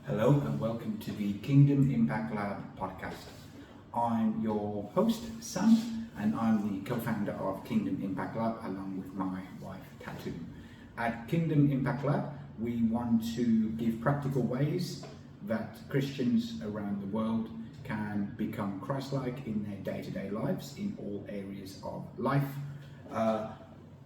Hello and welcome to the Kingdom Impact Lab podcast. I'm your host, Sam, and I'm the co-founder of Kingdom Impact Lab along with my wife, Tatu. At Kingdom Impact Lab, we want to give practical ways that Christians around the world can become Christ-like in their day-to-day lives in all areas of life.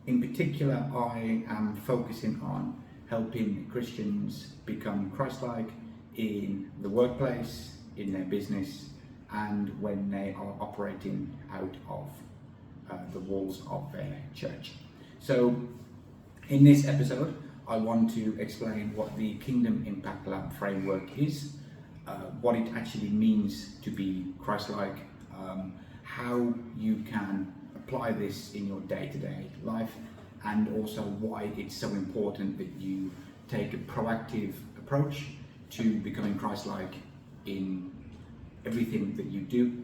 In particular, I am focusing on helping Christians become Christ-like in the workplace, in their business, and when they are operating out of the walls of their church. So in this episode, I want to explain what the Kingdom Impact Lab framework is, what it actually means to be Christ-like, how you can apply this in your day-to-day life, and also why it's so important that you take a proactive approach to becoming Christ-like in everything that you do.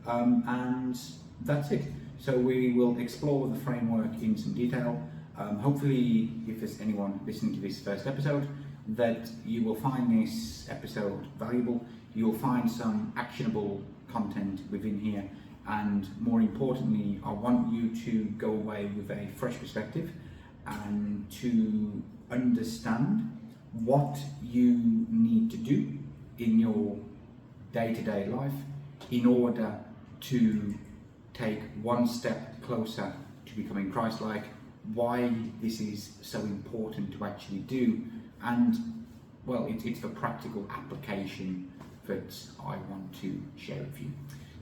And that's it. So we will explore the framework in some detail. Hopefully, if there's anyone listening to this first episode, that you will find this episode valuable. You'll find some actionable content within here. And more importantly, I want you to go away with a fresh perspective and to understand what you need to do in your day-to-day life in order to take one step closer to becoming Christ-like, why this is so important to actually do, and well, it's the practical application that I want to share with you.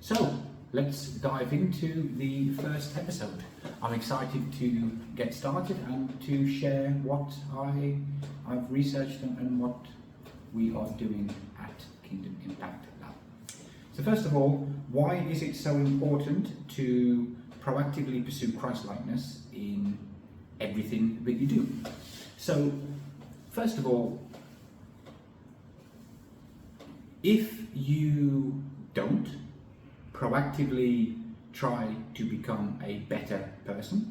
So let's dive into the first episode. I'm excited to get started and to share what I've researched and what we are doing at Kingdom Impact Lab. So first of all, why is it so important to proactively pursue Christ-likeness in everything that you do? So first of all, if you don't proactively try to become a better person,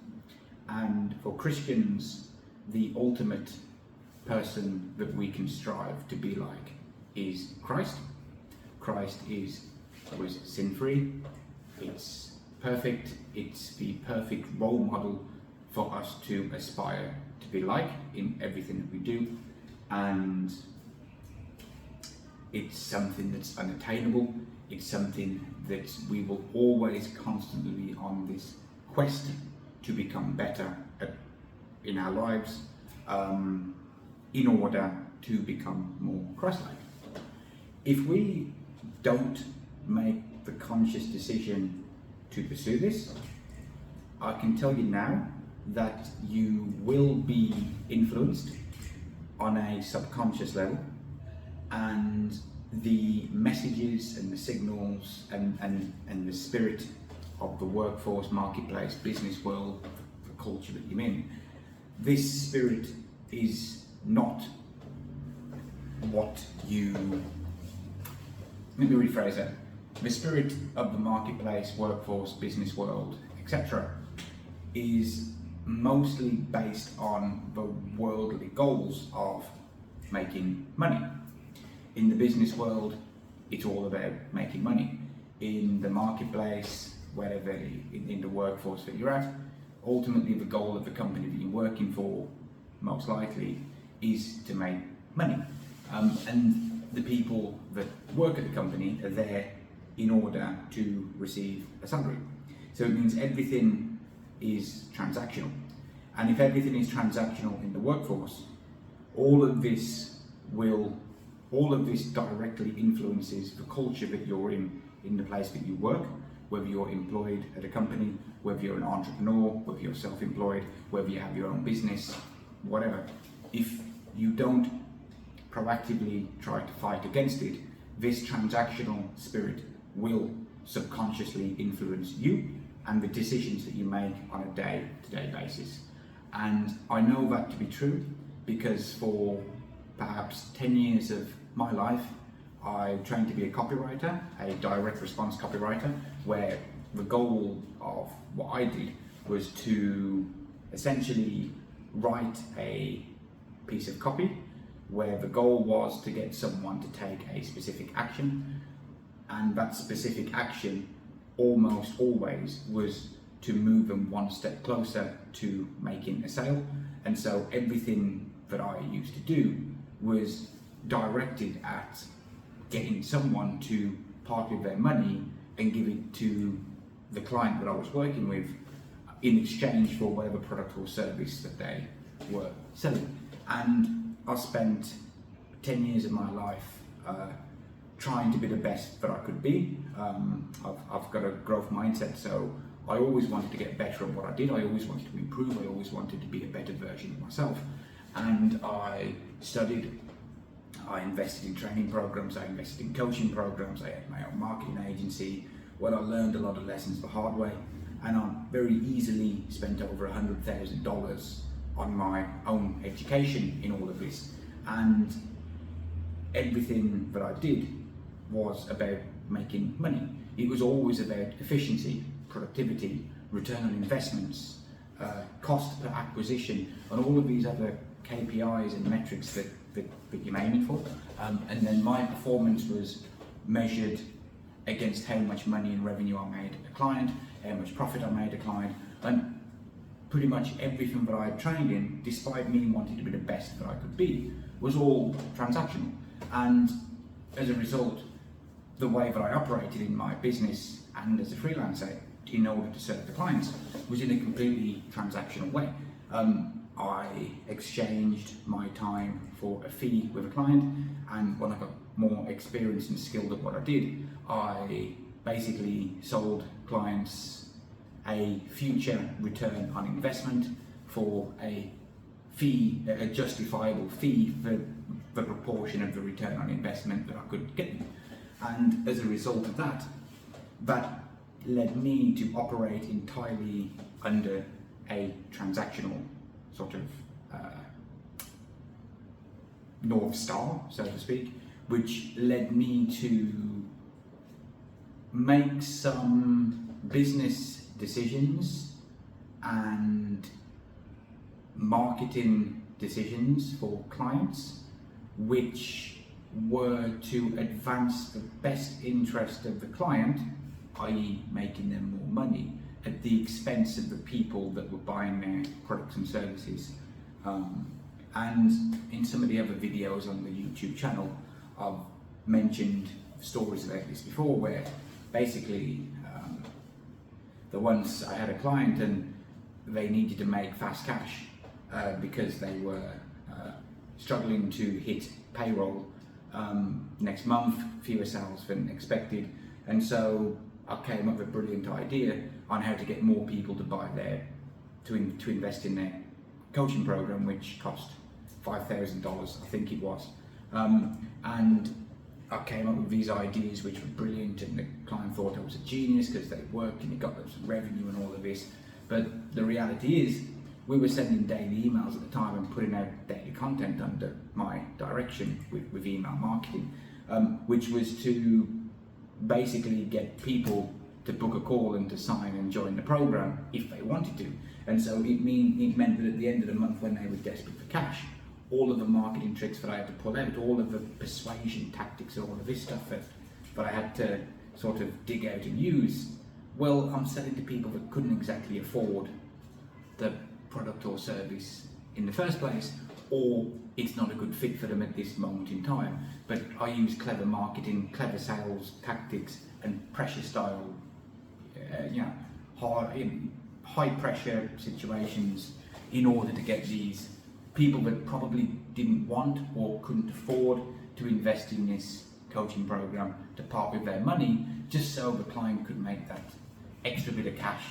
and for Christians, the ultimate person that we can strive to be like is Christ. Christ was sin-free, it's perfect, it's the perfect role model for us to aspire to be like in everything that we do, and it's something that's unattainable. It's something that we will always constantly be on this quest to become better in our lives, in order to become more Christ-like. If we don't make the conscious decision to pursue this, I can tell you now that you will be influenced on a subconscious level, and the messages and the signals and the spirit of the workforce, marketplace, business world, the culture that you're in, this spirit is not what you... Let me rephrase that. The spirit of the marketplace, workforce, business world, etc. is mostly based on the worldly goals of making money. In the business world, it's all about making money. In the marketplace, wherever in the workforce that you're at, ultimately the goal of the company that you're working for, most likely, is to make money. And the people that work at the company are there in order to receive a salary. So it means everything is transactional. And if everything is transactional in the workforce, all of this directly influences the culture that you're in the place that you work, whether you're employed at a company, whether you're an entrepreneur, whether you're self-employed, whether you have your own business, whatever. If you don't proactively try to fight against it, this transactional spirit will subconsciously influence you and the decisions that you make on a day-to-day basis. And I know that to be true because for perhaps 10 years of my life, I trained to be a copywriter, a direct response copywriter, where the goal of what I did was to essentially write a piece of copy where the goal was to get someone to take a specific action, and that specific action almost always was to move them one step closer to making a sale. And so everything that I used to do was directed at getting someone to part with their money and give it to the client that I was working with in exchange for whatever product or service that they were selling. And I spent 10 years of my life trying to be the best that I could be. I've got a growth mindset, so I always wanted to get better at what I did. I always wanted to improve. I always wanted to be a better version of myself. And I studied, I invested in training programs, I invested in coaching programs, I had my own marketing agency, where I learned a lot of lessons the hard way. And I very easily spent over $100,000 on my own education in all of this. And everything that I did was about making money. It was always about efficiency, productivity, return on investments, cost per acquisition, and all of these other KPIs and metrics that you're aiming for. And then my performance was measured against how much money and revenue I made a client, how much profit I made a client, and pretty much everything that I had trained in, despite me wanting to be the best that I could be, was all transactional. And as a result, the way that I operated in my business and as a freelancer in order to serve the clients was in a completely transactional way. I exchanged my time for a fee with a client, and when I got more experienced and skilled at what I did, I basically sold clients a future return on investment for a fee, a justifiable fee for the proportion of the return on investment that I could get. And as a result of that, that led me to operate entirely under a transactional sort of North Star, so to speak, which led me to make some business decisions and marketing decisions for clients which were to advance the best interest of the client, i.e. making them more money, at the expense of the people that were buying their products and services. And in some of the other videos on the YouTube channel, I've mentioned stories about this before, where basically the ones I had a client and they needed to make fast cash because they were struggling to hit payroll next month, fewer sales than expected, and so I came up with a brilliant idea on how to get more people to buy to invest in their coaching program, which cost $5,000, I think it was, and I came up with these ideas which were brilliant, and the client thought I was a genius because they worked and it got them some revenue and all of this. But the reality is, we were sending daily emails at the time and putting out daily content under my direction with email marketing, which was to basically get people to book a call and to sign and join the program if they wanted to. And so it meant that at the end of the month, when they were desperate for cash, all of the marketing tricks that I had to pull out, all of the persuasion tactics and all of this stuff that I had to sort of dig out and use, well, I'm selling to people that couldn't exactly afford the product or service in the first place, or it's not a good fit for them at this moment in time. But I use clever marketing, clever sales tactics, and pressure style, high pressure situations in order to get these people that probably didn't want or couldn't afford to invest in this coaching program to part with their money, just so the client could make that extra bit of cash,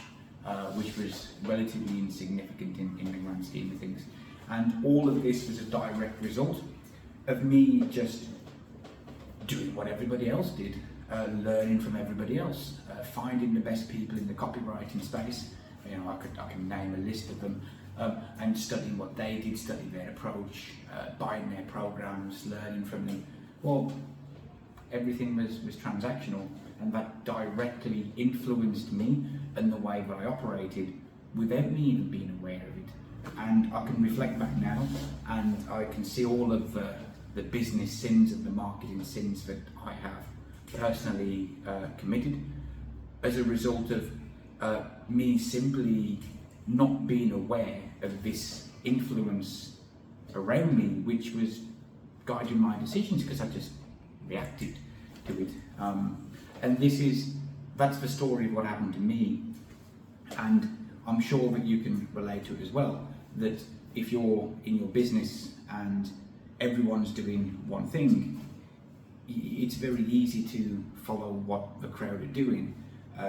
which was relatively insignificant in the grand scheme of things. And all of this was a direct result of me just doing what everybody else did, learning from everybody else, finding the best people in the copywriting space. I can name a list of them, and studying what they did, studying their approach, buying their programs, learning from them. Well, everything was transactional, and that directly influenced me and the way that I operated without me even being aware of it. And I can reflect back now, and I can see all of the the business sins and the marketing sins that I have personally committed as a result of me simply not being aware of this influence around me, which was guiding my decisions because I just reacted to it. And that's the story of what happened to me, and I'm sure that you can relate to it as well, that if you're in your business and everyone's doing one thing, it's very easy to follow what the crowd are doing,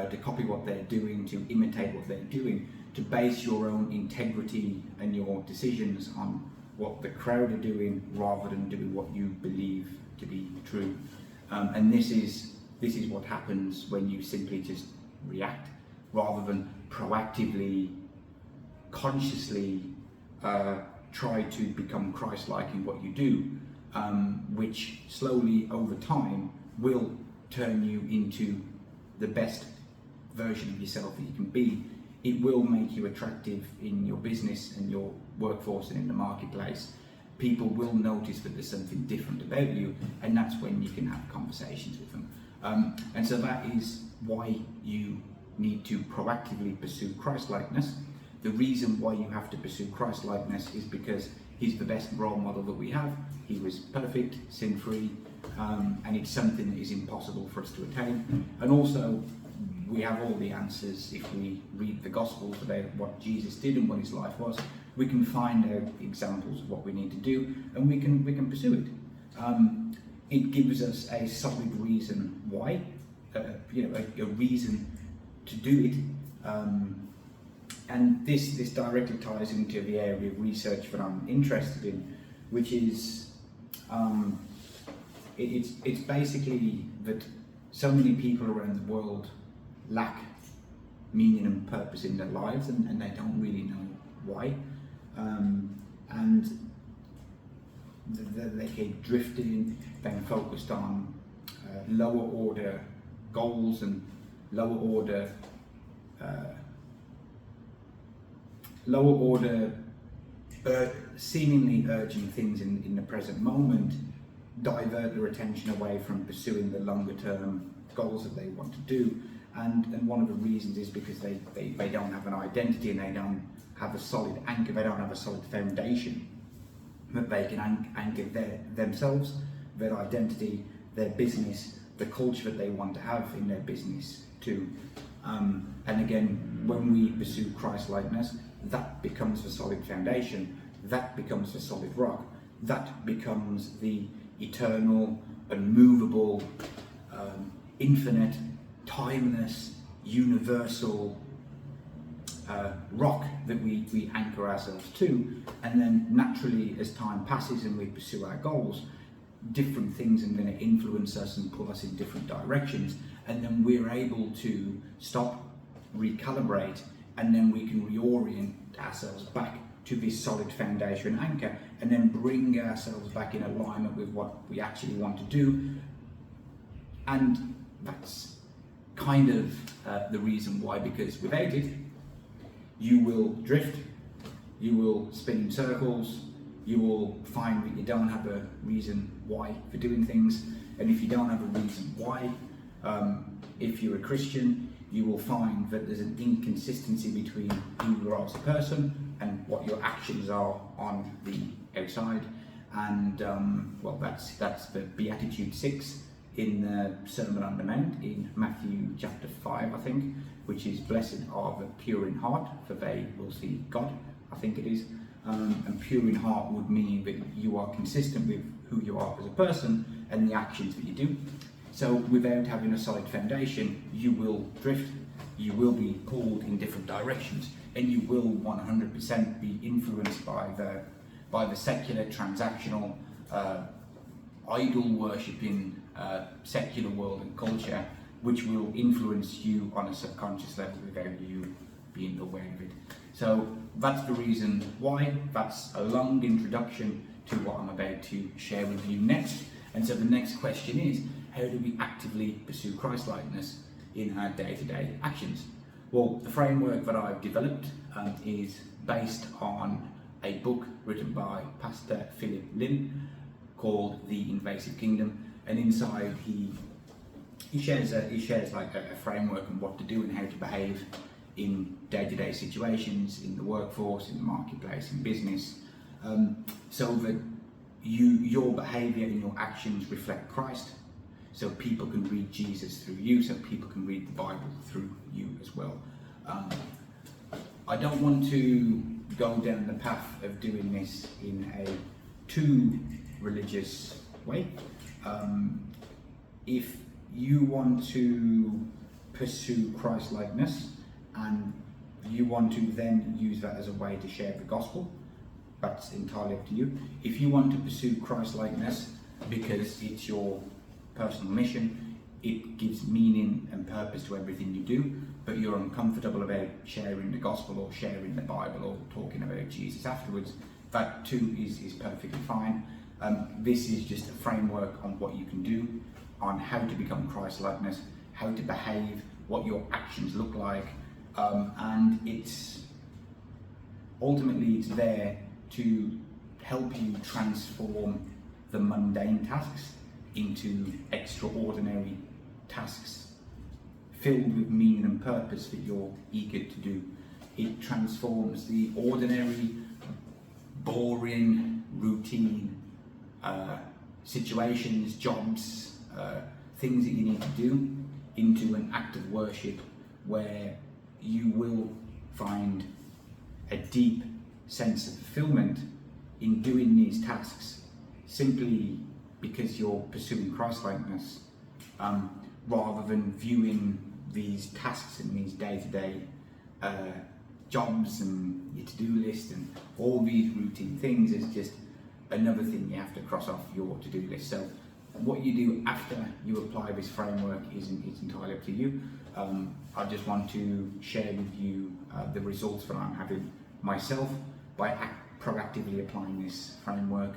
to copy what they're doing, to imitate what they're doing, to base your own integrity and your decisions on what the crowd are doing rather than doing what you believe to be true. And this is what happens when you simply just react rather than proactively, consciously try to become Christ-like in what you do, which slowly over time will turn you into the best version of yourself that you can be. It will make you attractive in your business and your workforce and in the marketplace. People will notice that there's something different about you, and that's when you can have conversations with them. And so that is why you need to proactively pursue Christ-likeness. The reason why you have to pursue Christ-likeness is because he's the best role model that we have. He was perfect, sin-free, and it's something that is impossible for us to attain. And also, we have all the answers if we read the Gospels about what Jesus did and what his life was. We can find out examples of what we need to do, and we can pursue it. It gives us a solid reason why, a reason to do it. And this directly ties into the area of research that I'm interested in, which is it's basically that so many people around the world lack meaning and purpose in their lives, and they don't really know why, and they keep drifting, being focused on lower order goals and lower order seemingly urgent things in the present moment, divert their attention away from pursuing the longer term goals that they want to do. And one of the reasons is because they don't have an identity, and they don't have a solid anchor, they don't have a solid foundation that they can anchor themselves, their identity, their business, the culture that they want to have in their business too. And again, when we pursue Christ-likeness, that becomes the solid foundation, that becomes the solid rock, that becomes the eternal, unmovable, infinite, timeless, universal rock that we anchor ourselves to. And then naturally, as time passes and we pursue our goals, different things are going to influence us and pull us in different directions, and then we're able to stop, recalibrate, and then we can reorient ourselves back to this solid foundation anchor, and then bring ourselves back in alignment with what we actually want to do. And that's kind of the reason why, because without it, you will drift, you will spin in circles, you will find that you don't have a reason why for doing things. And if you don't have a reason why, if you're a Christian, you will find that there's an inconsistency between who you are as a person and what your actions are on the outside. And well, that's the Beatitude 6 in the Sermon on the Mount in Matthew chapter 5, I think, which is blessed are the pure in heart, for they will see God, I think it is. And pure in heart would mean that you are consistent with who you are as a person and the actions that you do. So without having a solid foundation, you will drift, you will be pulled in different directions, and you will 100% be influenced by the secular, transactional, idol worshipping secular world and culture, which will influence you on a subconscious level without you being aware of it. So that's the reason why. That's a long introduction to what I'm about to share with you next. And so the next question is, how do we actively pursue Christ-likeness in our day-to-day actions? Well, the framework that I've developed is based on a book written by Pastor Philip Lynn, called The Invasive Kingdom, and inside he shares like a framework on what to do and how to behave in day-to-day situations, in the workforce, in the marketplace, in business, so that your behaviour and your actions reflect Christ, so people can read Jesus through you, so people can read the Bible through you as well. I don't want to go down the path of doing this in a too religious way. If you want to pursue Christ-likeness and you want to then use that as a way to share the gospel, that's entirely up to you. If you want to pursue Christ-likeness because it's your personal mission, it gives meaning and purpose to everything you do, but you're uncomfortable about sharing the gospel or sharing the Bible or talking about Jesus afterwards, that too is perfectly fine. This is just a framework on what you can do, on how to become Christ-likeness, how to behave, what your actions look like, and it's there to help you transform the mundane tasks into extraordinary tasks filled with meaning and purpose that you're eager to do. It transforms the ordinary, boring, routine situations, jobs, things that you need to do into an act of worship where you will find a deep sense of fulfillment in doing these tasks simply because you're pursuing Christ-likeness, rather than viewing these tasks and these day-to-day jobs and your to-do list and all these routine things as just another thing you have to cross off your to-do list. So what you do after you apply this framework is entirely up to you. I just want to share with you the results that I'm having myself by proactively applying this framework,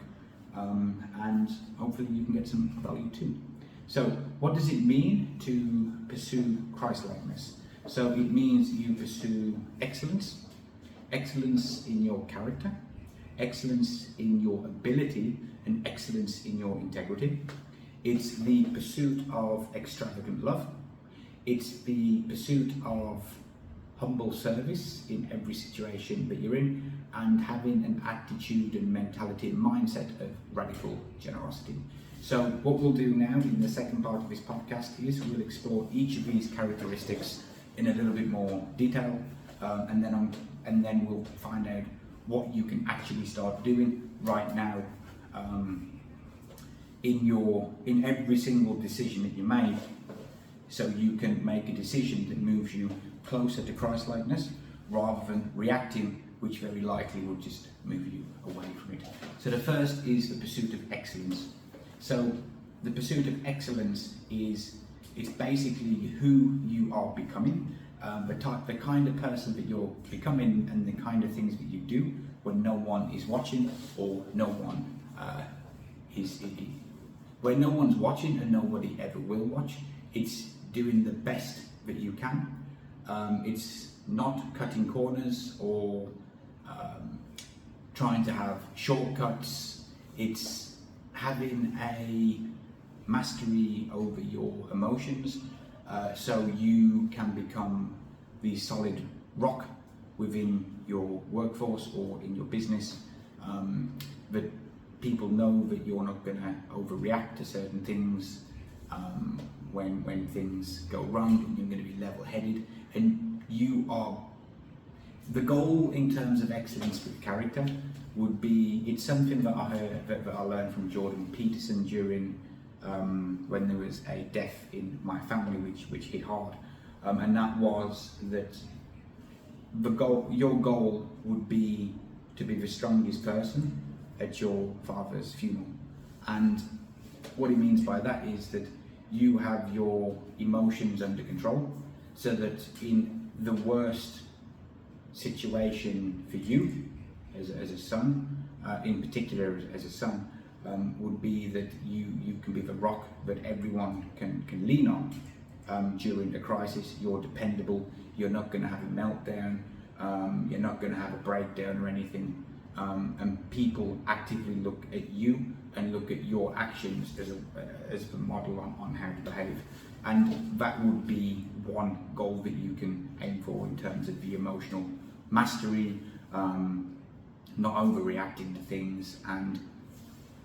and hopefully you can get some value too. So what does it mean to pursue Christ-likeness? So it means you pursue excellence, excellence in your character, excellence in your ability, and excellence in your integrity. It's the pursuit of extravagant love. It's the pursuit of humble service in every situation that you're in, and having an attitude and mentality and mindset of radical generosity. So what we'll do now in the second part of this podcast is we'll explore each of these characteristics in a little bit more detail, and then we'll find out what you can actually start doing right now in every single decision that you make, so you can make a decision that moves you closer to Christ-likeness rather than reacting, which very likely will just move you away from it. So the first is the pursuit of excellence. So the pursuit of excellence it's basically who you are becoming, the kind of person that you're becoming, and the kind of things that you do when no one is watching, or when no one's watching and nobody ever will watch. It's doing the best that you can. It's not cutting corners or trying to have shortcuts. It's having a mastery over your emotions, so you can become the solid rock within your workforce or in your business, that people know that you're not going to overreact to certain things when things go wrong, and you're going to be level-headed, and you are. The goal in terms of excellence with character would be, it's something that I learned from Jordan Peterson during when there was a death in my family which hit hard, and that was that your goal would be to be the strongest person at your father's funeral. And what he means by that is that you have your emotions under control, so that in the worst situation for you as a son, in particular as a son, would be that you can be the rock that everyone can lean on during the crisis. You're dependable, you're not going to have a meltdown, you're not going to have a breakdown or anything, and people actively look at you and look at your actions as a model on how to behave. And that would be one goal that you can aim for in terms of the emotional mastery, not overreacting to things, and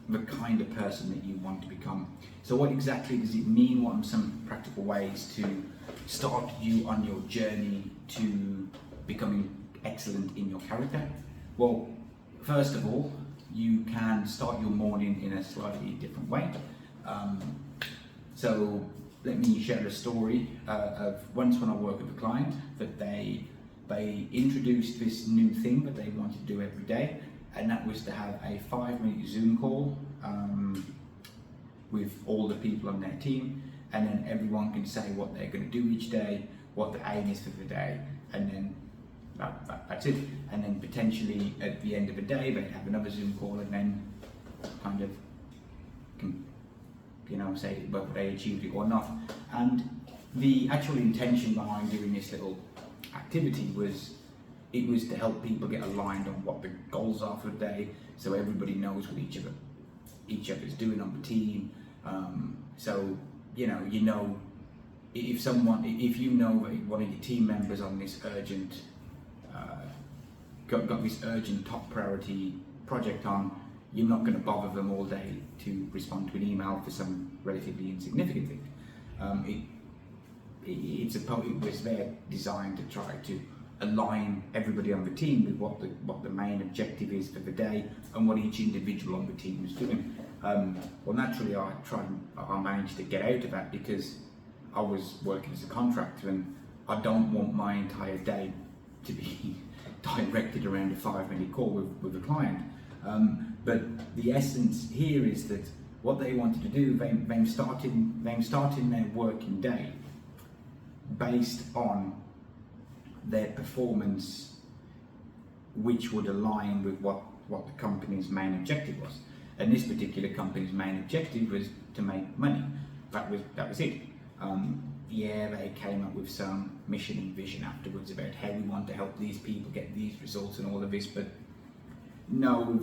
the kind of person that you want to become. So what exactly does it mean? What are some practical ways to start you on your journey to becoming excellent in your character? Well, first of all, you can start your morning in a slightly different way. So let me share a story of once when I worked with a client that they introduced this new thing that they wanted to do every day, and that was to have a 5-minute Zoom call with all the people on their team, and then everyone can say what they're going to do each day, what the aim is for the day, and then that's it. And then potentially at the end of the day they'd have another Zoom call and then kind of say whether they achieved it or not. And the actual intention behind doing this little activity was to help people get aligned on what the goals are for the day, so everybody knows what each other's doing on the team. So if you know that one of your team members on this urgent got this urgent top priority project on, you're not going to bother them all day to respond to an email for some relatively insignificant thing. It was there designed to try to align everybody on the team with what the main objective is for the day and what each individual on the team is doing. Well, naturally, I managed to get out of that because I was working as a contractor, and I don't want my entire day to be directed around a 5-minute call with a client. But the essence here is that what they wanted to do, them starting their working day based on their performance, which would align with what the company's main objective was. And this particular company's main objective was to make money. That was it. They came up with some mission and vision afterwards about how we want to help these people get these results and all of this, but no,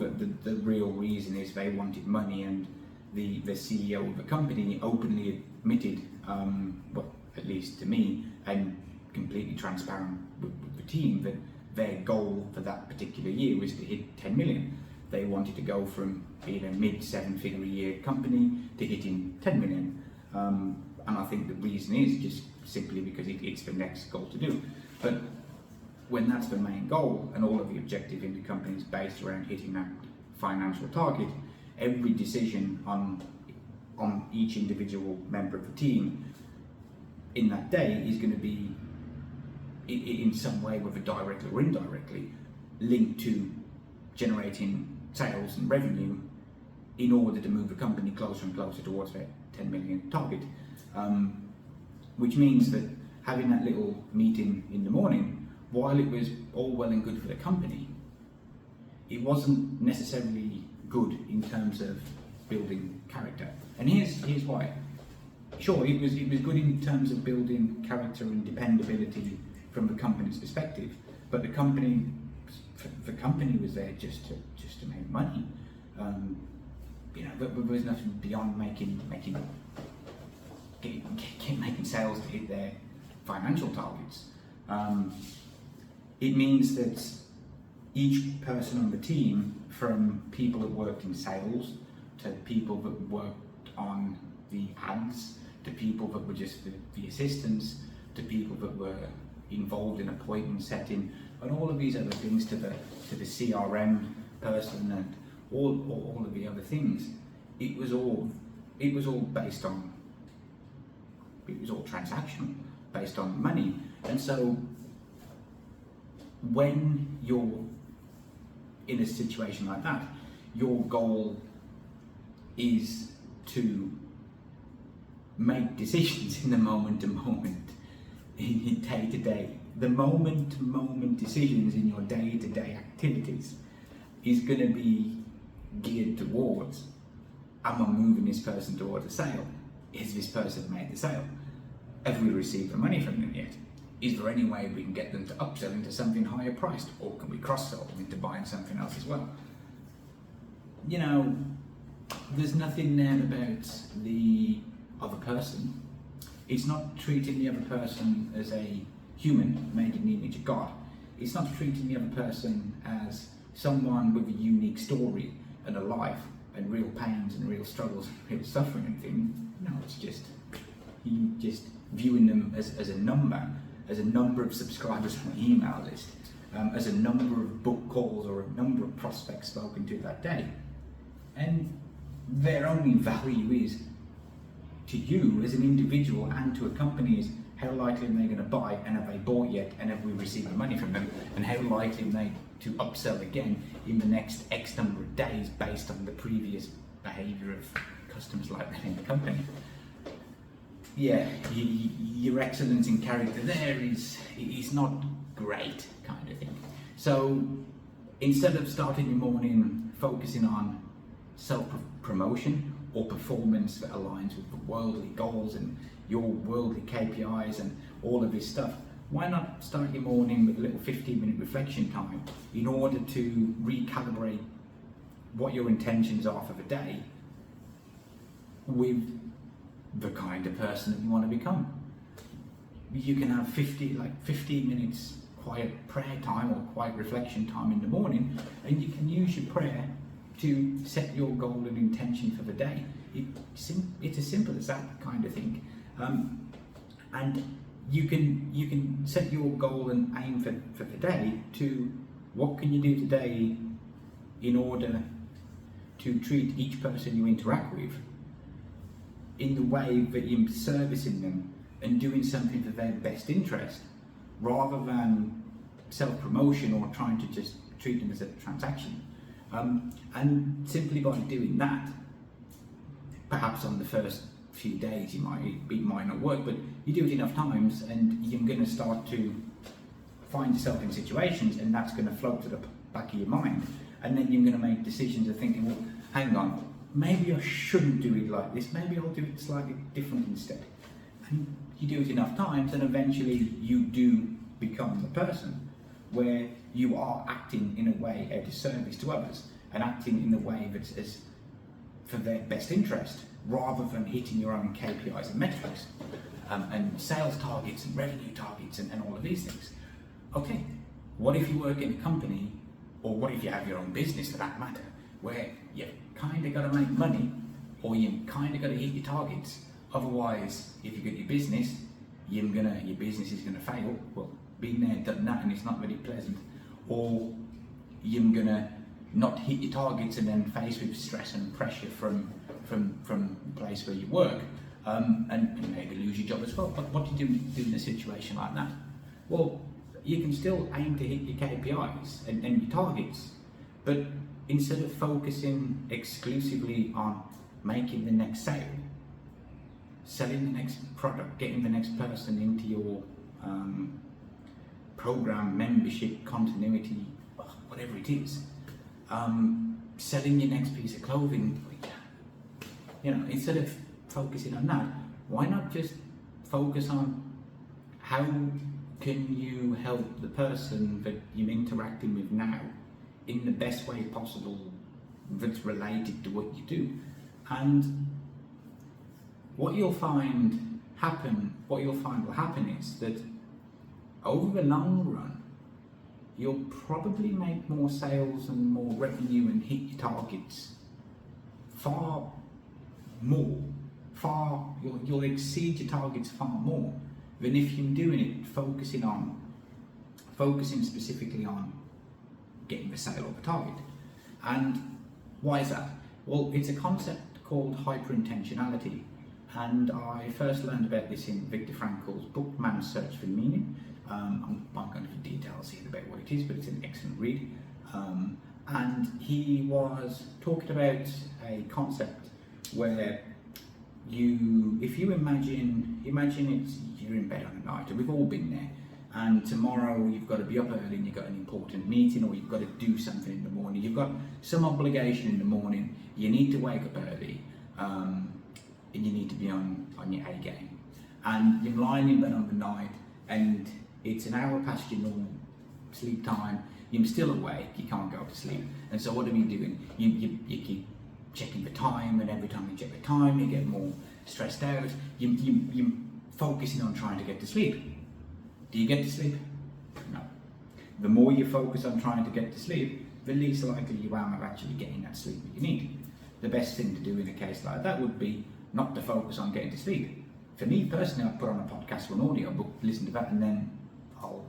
the real reason is they wanted money. And the CEO of the company openly admitted, at least to me, and completely transparent with the team, that their goal for that particular year was to hit 10 million. They wanted to go from being a mid 7-figure a year company to hitting 10 million. And I think the reason is just simply because it's the next goal to do. But when that's the main goal and all of the objective in the company is based around hitting that financial target, every decision on each individual member of the team in that day is going to be in some way, whether directly or indirectly, linked to generating sales and revenue in order to move the company closer and closer towards that 10 million target. Which means that having that little meeting in the morning, while it was all well and good for the company, it wasn't necessarily good in terms of building character. And here's why. Sure, it was good in terms of building character and dependability from the company's perspective, but the company was there just to make money. There was nothing beyond making sales to hit their financial targets. It means that each person on the team, from people that worked in sales to people that worked on the ads to people that were just the assistants to people that were involved in appointment setting and all of these other things to the CRM person and all of the other things, it was all based on, it was all transactional, based on money. And so when you're in a situation like that, your goal is to make decisions in the moment to moment, in day to day. The moment to moment decisions in your day to day activities is going to be geared towards, am I moving this person towards a sale? Is this person made the sale? Have we received the money from them yet? Is there any way we can get them to upsell into something higher priced, or can we cross-sell them into buying something else as well? there's nothing there about the other person. It's not treating the other person as a human made in the image of God. It's not treating the other person as someone with a unique story and a life and real pains and real struggles and real suffering and things. No, it's just you just viewing them as a number of subscribers on the email list, as a number of book calls or a number of prospects spoken to that day. And their only value is to you as an individual and to a company is how likely are they going to buy, and have they bought yet, and have we received the money from them, and how likely are they to upsell again in the next X number of days based on the previous behaviour of customers like that in the company. Yeah, your excellence in character there is not great, kind of thing. So instead of starting your morning focusing on self-promotion or performance that aligns with the worldly goals and your worldly KPIs and all of this stuff, why not start your morning with a little 15-minute reflection time in order to recalibrate what your intentions are for the day with the kind of person that you want to become. You can have 15 minutes quiet prayer time or quiet reflection time in the morning, and you can use your prayer to set your goal and intention for the day. It's as simple as that kind of thing. And you can set your goal and aim for the day to what can you do today in order to treat each person you interact with in the way that you're servicing them and doing something for their best interest, rather than self-promotion or trying to just treat them as a transaction. And simply by doing that, perhaps on the first few days it might not work, but you do it enough times and you're going to start to find yourself in situations, and that's going to float to the back of your mind, and then you're going to make decisions of thinking, well, hang on, maybe I shouldn't do it like this, maybe I'll do it slightly different instead. And you do it enough times and eventually you do become the person where you are acting in a way out of service to others and acting in a way that's for their best interest, rather than hitting your own KPIs and metrics and sales targets and revenue targets and all of these things. Okay, what if you work in a company, or what if you have your own business for that matter, where you kind of got to make money, or you kind of got to hit your targets, otherwise if you get your business, your business is going to fail. Well, been there, done that, and it's not really pleasant. Or you're going to not hit your targets and then faced with stress and pressure from the place where you work, and maybe lose your job as well. But what do you do in a situation like that? Well, you can still aim to hit your KPIs and your targets, but instead of focusing exclusively on making the next sale, selling the next product, getting the next person into your program, membership, continuity, whatever it is, selling your next piece of clothing, instead of focusing on that, why not just focus on how can you help the person that you're interacting with now in the best way possible that's related to what you do. And what you'll find will happen is that over the long run, you'll probably make more sales and more revenue and hit your targets you'll exceed your targets far more than if you're doing it focusing specifically on getting the sale or the target. And why is that? Well, it's a concept called hyperintentionality, and I first learned about this in Viktor Frankl's book, Man's Search for Meaning. I'm not going to give details here about what it is, but it's an excellent read. And he was talking about a concept where if you imagine you're in bed on a night, and we've all been there, and tomorrow you've got to be up early and you've got an important meeting, or you've got to do something in the morning, you've got some obligation in the morning, you need to wake up early, and you need to be on your A game, and you're lying in bed on the night, and it's an hour past your normal sleep time, you're still awake, you can't go to sleep, and so what are you doing? You keep checking the time, and every time you check the time, you get more stressed out. You're focusing on trying to get to sleep. Do you get to sleep? No. The more you focus on trying to get to sleep, the least likely you are of actually getting that sleep that you need. The best thing to do in a case like that would be not to focus on getting to sleep. For me personally, I'll put on a podcast or an audio book, listen to that, and then I'll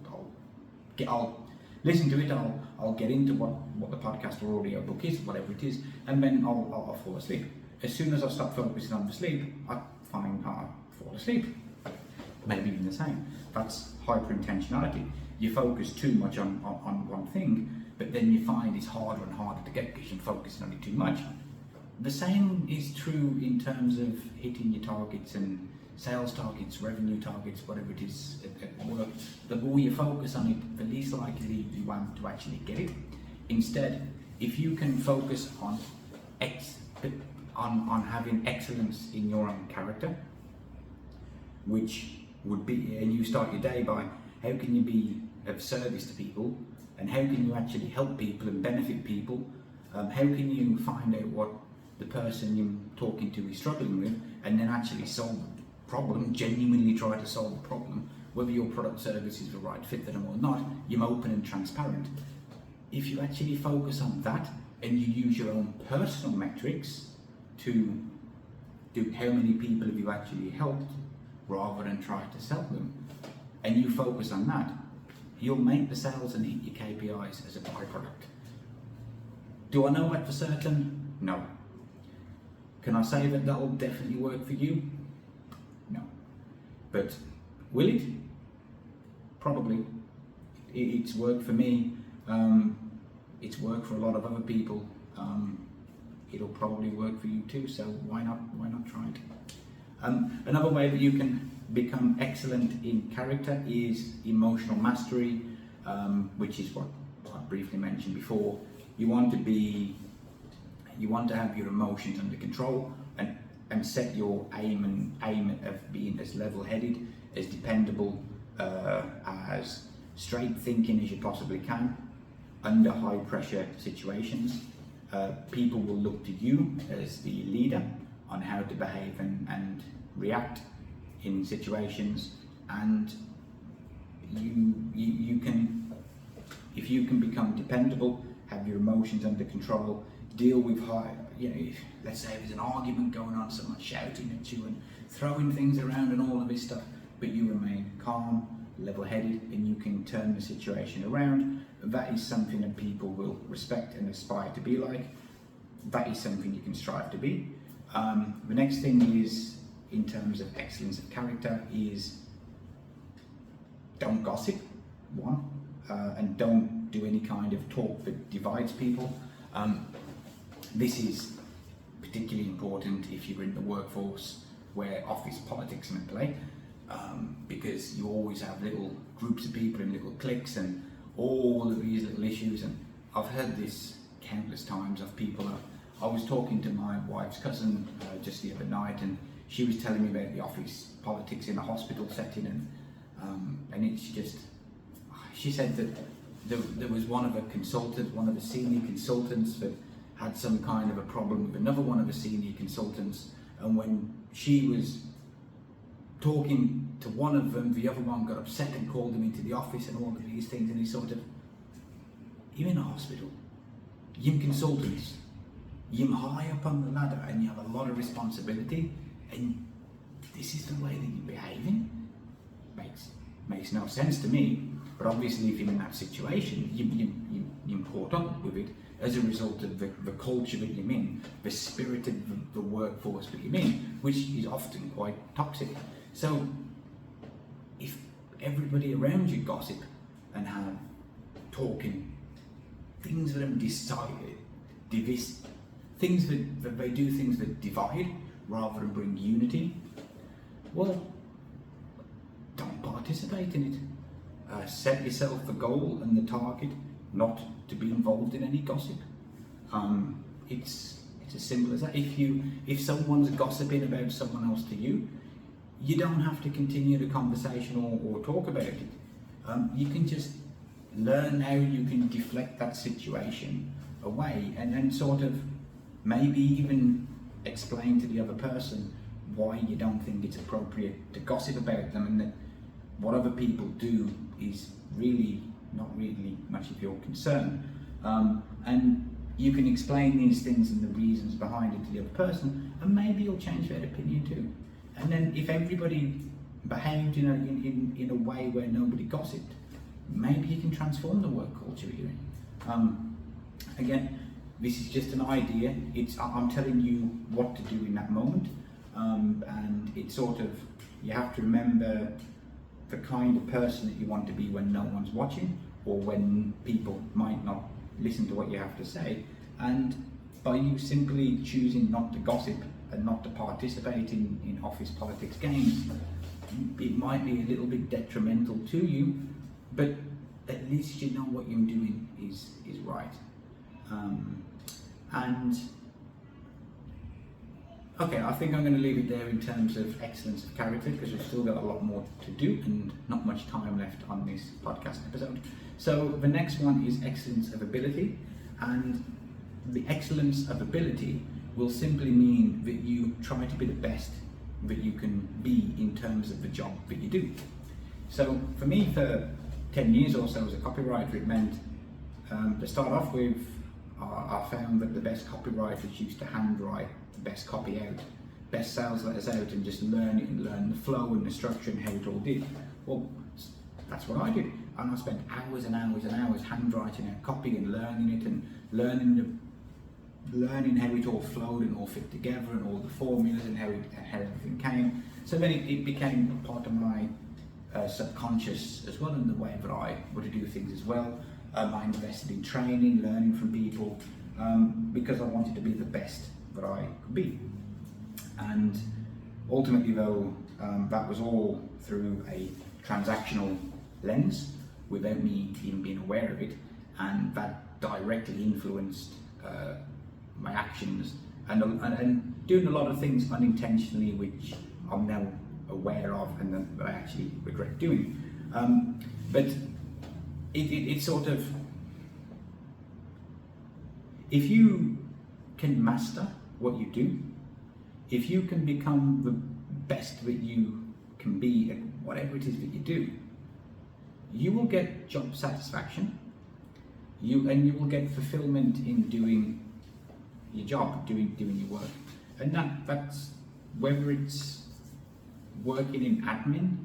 listen to it. I'll get into what the podcast or audio book is, whatever it is, and then I'll fall asleep. As soon as I stop focusing on the sleep, I find I fall asleep. Maybe even the same. That's hyper-intentionality. You focus too much on one thing, but then you find it's harder and harder to get because you're focusing on it too much. The same is true in terms of hitting your targets and sales targets, revenue targets, whatever it is at work. The more you focus on it, the least likely you want to actually get it. Instead, if you can focus on having excellence in your own character, which would be, and you start your day by how can you be of service to people, and how can you actually help people and benefit people, how can you find out what the person you're talking to is struggling with, and then actually solve the problem, genuinely try to solve the problem, whether your product service is the right fit for them or not. You're open and transparent. If you actually focus on that and you use your own personal metrics to do how many people have you actually helped rather than try to sell them, and you focus on that, you'll make the sales and hit your KPIs as a byproduct. Do I know that for certain? No. Can I say that will definitely work for you? No. But will it? Probably. It's worked for me. It's worked for a lot of other people. It'll probably work for you too, so why not try it? Another way that you can become excellent in character is emotional mastery, which is what I briefly mentioned before. You want to have your emotions under control and set your aim of being as level-headed, as dependable, as straight thinking as you possibly can under high pressure situations. People will look to you as the leader on how to behave and react in situations, and you can, if you can become dependable, have your emotions under control, deal with high, if, let's say there's an argument going on, someone shouting at you and throwing things around and all of this stuff, but you remain calm, level-headed, and you can turn the situation around. That is something that people will respect and aspire to be like. That is something you can strive to be. The next thing is, in terms of excellence of character, is don't gossip, one, and don't do any kind of talk that divides people. This is particularly important if you're in the workforce where office politics are in play, because you always have little groups of people in little cliques and all of these little issues. And I've heard this countless times of people. I was talking to my wife's cousin just the other night, and she was telling me about the office politics in a hospital setting, and it's just, she said that there was one of the senior consultants that had some kind of a problem with another one of the senior consultants, and when she was talking to one of them, the other one got upset and called him into the office and all of these things, and he sort of, you're in a hospital, you're consultants, you're high up on the ladder and you have a lot of responsibility, and this is the way that you're behaving? Makes no sense to me. But obviously if you're in that situation, you're caught up with it as a result of the culture that you're in, the spirit of the workforce that you're in, which is often quite toxic. So if everybody around you gossip and have talking, things that are decided, things that they do things that divide rather than bring unity, well, don't participate in it. Set yourself the goal and the target not to be involved in any gossip. It's as simple as that. If someone's gossiping about someone else to you, you don't have to continue the conversation or talk about it. You can just learn how you can deflect that situation away and then sort of maybe even explain to the other person why you don't think it's appropriate to gossip about them, and that what other people do is really not really much of your concern. And you can explain these things and the reasons behind it to the other person, and maybe you'll change their opinion too. And then if everybody behaved in a way where nobody gossiped, maybe you can transform the work culture you're in. Again, this is just an idea. I'm telling you what to do in that moment, and it's sort of, you have to remember the kind of person that you want to be when no one's watching, or when people might not listen to what you have to say. And by you simply choosing not to gossip and not to participate in office politics games, it might be a little bit detrimental to you, but at least you know what you're doing is right. And okay, I think I'm going to leave it there in terms of excellence of character, because we've still got a lot more to do and not much time left on this podcast episode. So the next one is excellence of ability, and the excellence of ability will simply mean that you try to be the best that you can be in terms of the job that you do. So for me, for 10 years or so as a copywriter, it meant to start off with, I found that the best copywriters used to handwrite the best copy out, best sales letters out, and just learn it and learn the flow and the structure and how it all did. Well, that's what I did, and I spent hours and hours and hours handwriting out copy and learning it, and learning how it all flowed and all fit together, and all the formulas and how everything came. So then it became part of my subconscious as well, in the way that I would do things as well. I invested in training, learning from people, because I wanted to be the best that I could be. And ultimately though, that was all through a transactional lens, without me even being aware of it, and that directly influenced my actions, and doing a lot of things unintentionally which I'm now aware of and that I actually regret doing. But it sort of, if you can master what you do, if you can become the best that you can be at whatever it is that you do, you will get job satisfaction, you will get fulfillment in doing your job, doing your work. And that's whether it's working in admin,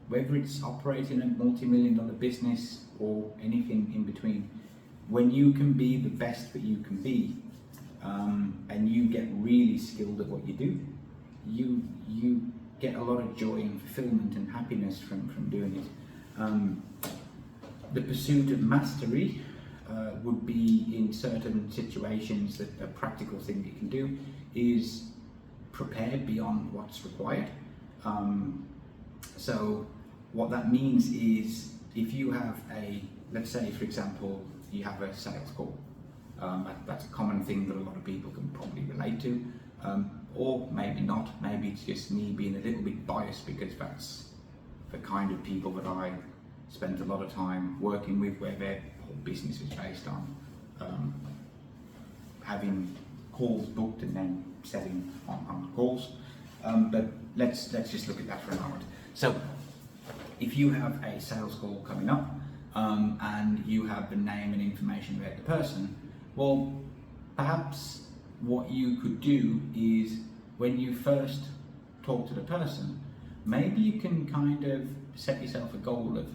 whether it's operating a multi-million-dollar business, or anything in between. When you can be the best that you can be, and you get really skilled at what you do, you get a lot of joy and fulfillment and happiness from doing it. The pursuit of mastery would be, in certain situations, that a practical thing you can do is prepare beyond what's required. So what that means is, if you have let's say for example, you have a sales call, that's a common thing that a lot of people can probably relate to, or maybe not, maybe it's just me being a little bit biased because that's the kind of people that I spent a lot of time working with, where their whole business is based on having calls booked and then selling on calls. But let's just look at that for a moment. So if you have a sales call coming up, and you have the name and information about the person, well, perhaps what you could do is, when you first talk to the person, maybe you can kind of set yourself a goal of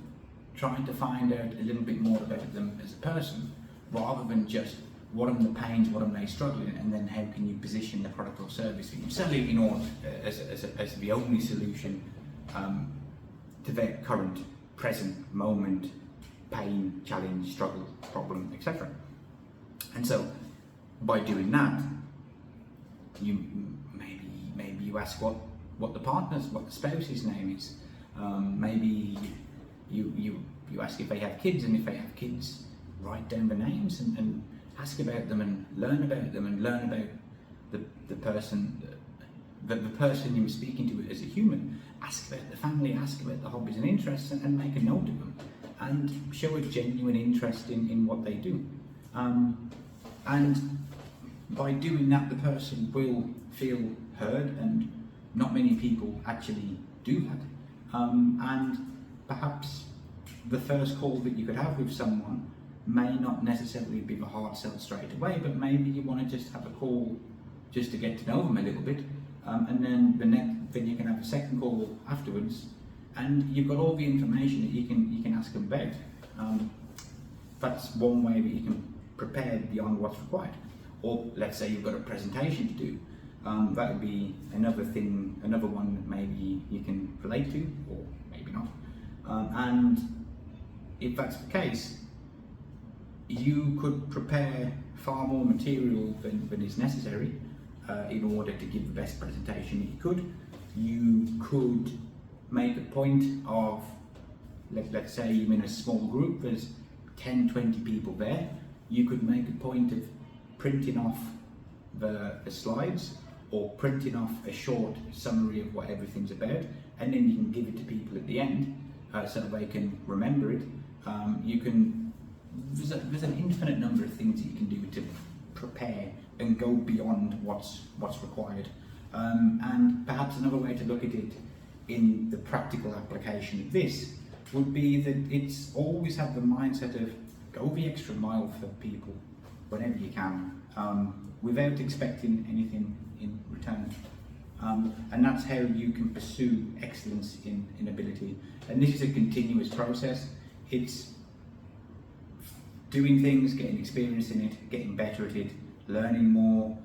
trying to find out a little bit more about them as a person, rather than just what are the pains, what are they struggling, and then how can you position the product or service that you sell it in order as the only solution to their current, present moment pain, challenge, struggle, problem, etc. And so by doing that, you maybe you ask what the partner's, what the spouse's name is. Maybe you ask if they have kids, and if they have kids, write down the names and ask about them and learn about them, and learn about the person you were speaking to as a human. Ask about the family, ask about the hobbies and interests, and make a note of them, and show a genuine interest in what they do. And by doing that, the person will feel heard, and not many people actually do that. And perhaps the first call that you could have with someone may not necessarily be the hard sell straight away, but maybe you want to just have a call just to get to know them a little bit, and then you can have a second call afterwards, and you've got all the information that you can ask them about. That's one way that you can prepare beyond what's required. Or let's say you've got a presentation to do. That would be another one that maybe you can relate to, or maybe not. And if that's the case, you could prepare far more material than is necessary in order to give the best presentation that you could. You could make a point of, let's say you're in a small group, there's 10, 20 people there. You could make a point of printing off the slides, or printing off a short summary of what everything's about, and then you can give it to people at the end so they can remember it. There's an infinite number of things that you can do to prepare and go beyond what's required. And perhaps another way to look at it in the practical application of this would be that it's always have the mindset of go the extra mile for people whenever you can, without expecting anything in return. And that's how you can pursue excellence in ability. And this is a continuous process. It's doing things, getting experience in it, getting better at it, learning more,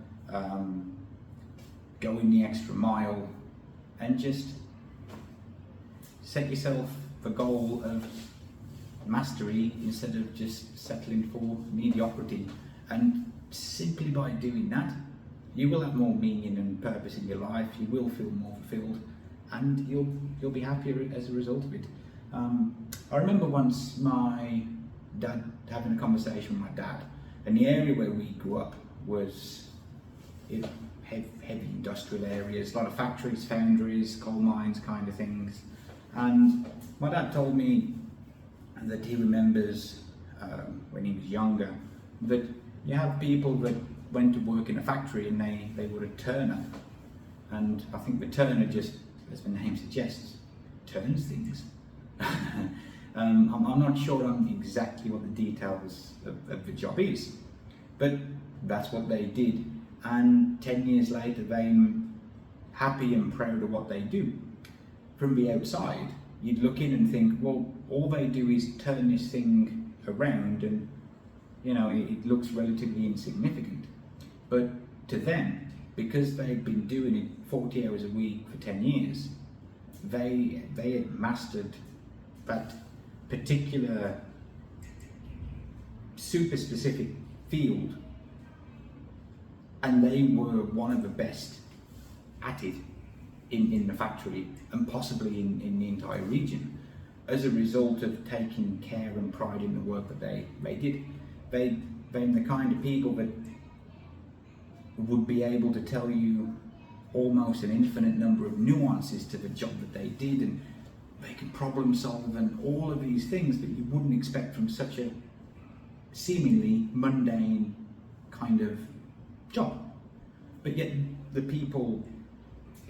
going the extra mile, and just set yourself the goal of mastery instead of just settling for mediocrity. And simply by doing that, you will have more meaning and purpose in your life, you will feel more fulfilled, and you'll be happier as a result of it. I remember once my dad having a conversation with my dad, and the area where we grew up was heavy industrial areas, a lot of factories, foundries, coal mines kind of things. And my dad told me that he remembers when he was younger that you have people that went to work in a factory and they were a turner, and I think the turner, just as the name suggests, turns things. I'm not sure on exactly what the details of the job is, but that's what they did, and 10 years later they're happy and proud of what they do. From the outside, you'd look in and think, well, all they do is turn this thing around, and it looks relatively insignificant. But to them, because they've been doing it 40 hours a week for 10 years, they had mastered that particular super specific field, and they were one of the best at it in the factory, and possibly in the entire region, as a result of taking care and pride in the work that they did. They're the kind of people that would be able to tell you almost an infinite number of nuances to the job that they did, and they can problem solve and all of these things that you wouldn't expect from such a seemingly mundane kind of job. But yet the people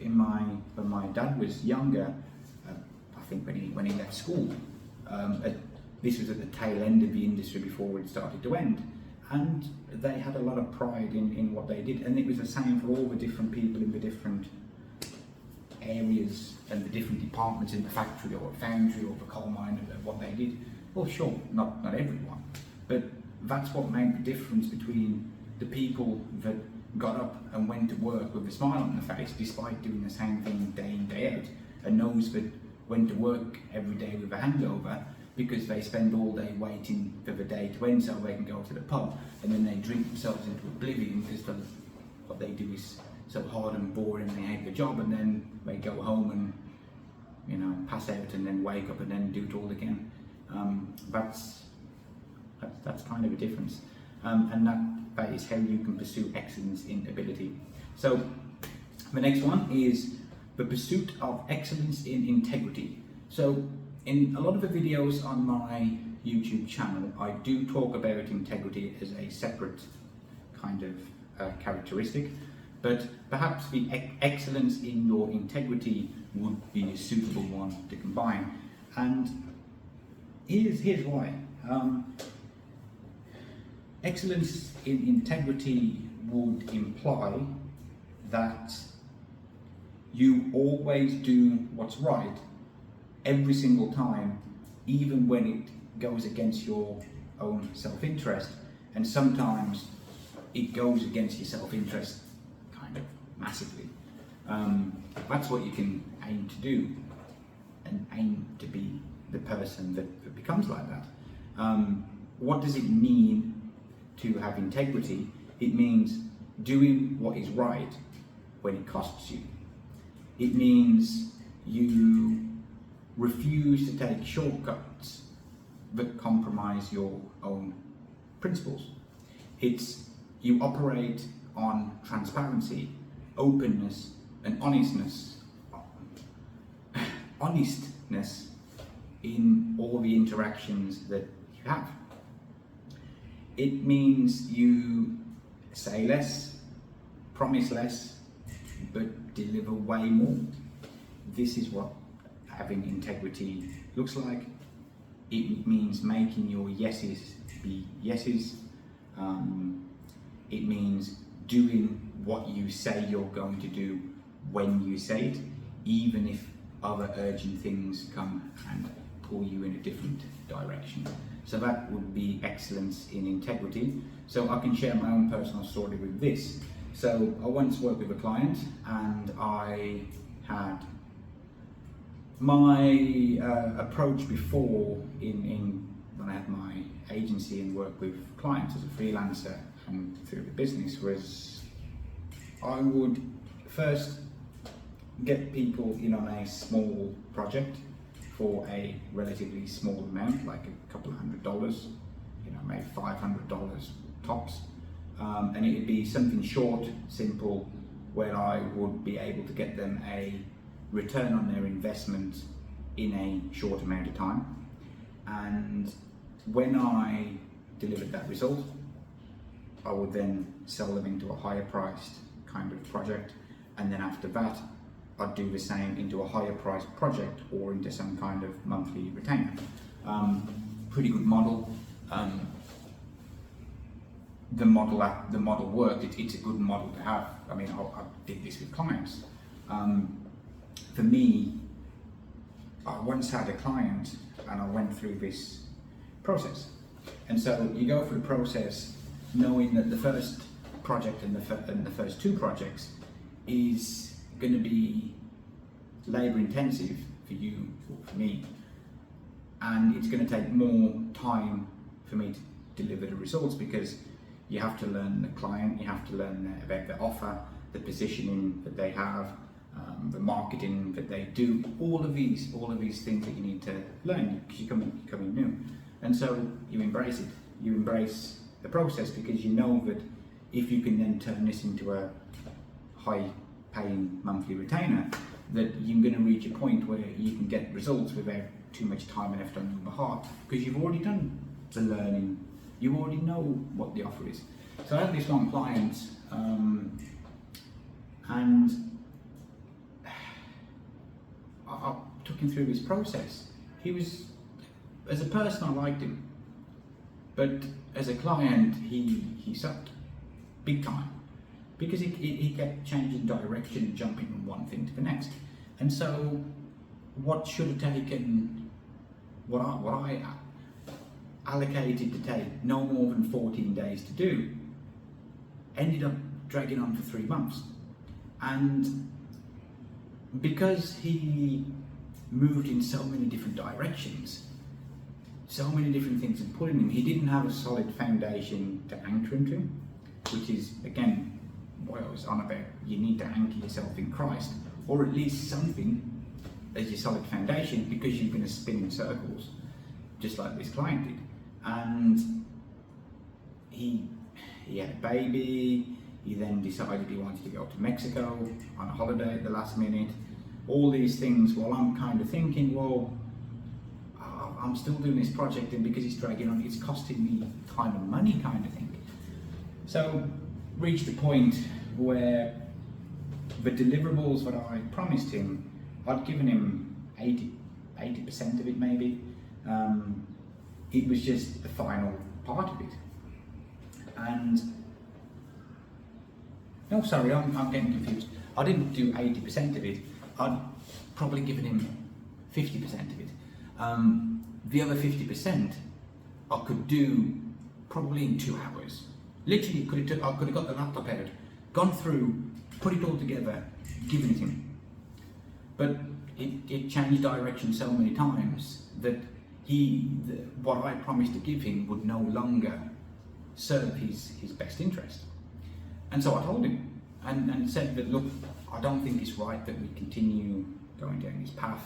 when my dad was younger, I think when he left school, this was at the tail end of the industry before it started to end, and they had a lot of pride in what they did, and it was the same for all the different people in the different areas and the different departments in the factory or foundry or the coal mine of what they did. Well, sure, not everyone, but that's what made the difference between the people that got up and went to work with a smile on their face despite doing the same thing day in, day out, and those that went to work every day with a hangover because they spend all day waiting for the day to end so they can go to the pub, and then they drink themselves into oblivion because what they do is so hard and boring and they hate the job, and then they go home and pass out and then wake up and then do it all again. That's kind of a difference, and that is how you can pursue excellence in ability. So the next one is the pursuit of excellence in integrity. So in a lot of the videos on my YouTube channel, I do talk about integrity as a separate kind of characteristic, but perhaps the excellence in your integrity would be a suitable one to combine. And here's why. Excellence in integrity would imply that you always do what's right every single time, even when it goes against your own self-interest, and sometimes it goes against your self-interest kind of massively. That's what you can aim to do, and aim to be the person that becomes like that. What does it mean to have integrity? It means doing what is right when it costs you. It means you refuse to take shortcuts that compromise your own principles. It's you operate on transparency, openness, and honestness in all the interactions that you have. It means you say less, promise less, but deliver way more. This is what having integrity looks like. It means making your yeses be yeses. It means doing what you say you're going to do when you say it, even if other urgent things come and pull you in a different direction. So that would be excellence in integrity. So I can share my own personal story with this. So I once worked with a client, and I had my approach before in when I had my agency and worked with clients as a freelancer and through the business was I would first get people in on a small project for a relatively small amount, like a couple of $100, maybe $500 tops. And it would be something short, simple, where I would be able to get them a return on their investment in a short amount of time. And when I delivered that result, I would then sell them into a higher priced kind of project. And then after that, I'd do the same into a higher priced project or into some kind of monthly retainer. Pretty good model. The model worked. It's a good model to have. I mean, I did this with clients. For me, I once had a client and I went through this process. And so you go through the process knowing that the first project and the first two projects is going to be labour intensive for you or for me, and it's going to take more time for me to deliver the results because you have to learn the client, you have to learn about the offer, the positioning that they have, the marketing that they do, all of these things that you need to learn because you're coming new. And so you embrace it, you embrace the process because you know that if you can then turn this into a high paying monthly retainer, that you're going to reach a point where you can get results without too much time and effort on your behalf because you've already done the learning, you already know what the offer is. So I had this one client and I took him through this process. He was, as a person I liked him, but as a client he sucked big time because he kept changing direction and jumping from one thing to the next. And so what should have taken what I allocated to take no more than 14 days to do ended up dragging on for 3 months. And because he moved in so many different directions, so many different things had pulling him, he didn't have a solid foundation to anchor him to, which is again what I was on about. You need to anchor yourself in Christ, or at least something as your solid foundation, because you're going to spin in circles just like this client did. And he had a baby. He then decided he wanted to go to Mexico on a holiday at the last minute. All these things, while I'm kind of thinking, well, I'm still doing this project, and because it's dragging on, it's costing me time and money kind of thing. So reached a point where the deliverables that I promised him, I'd given him 80% of it maybe. It was just the final part of it. And, no, sorry, I'm getting confused. I didn't do 80% of it. I'd probably given him 50% of it. The other 50% I could do probably in 2 hours. Literally, I could have got the laptop out, gone through, put it all together, given it him. But it changed direction so many times that what I promised to give him would no longer serve his best interest. And so I told him and said that, look, I don't think it's right that we continue going down this path.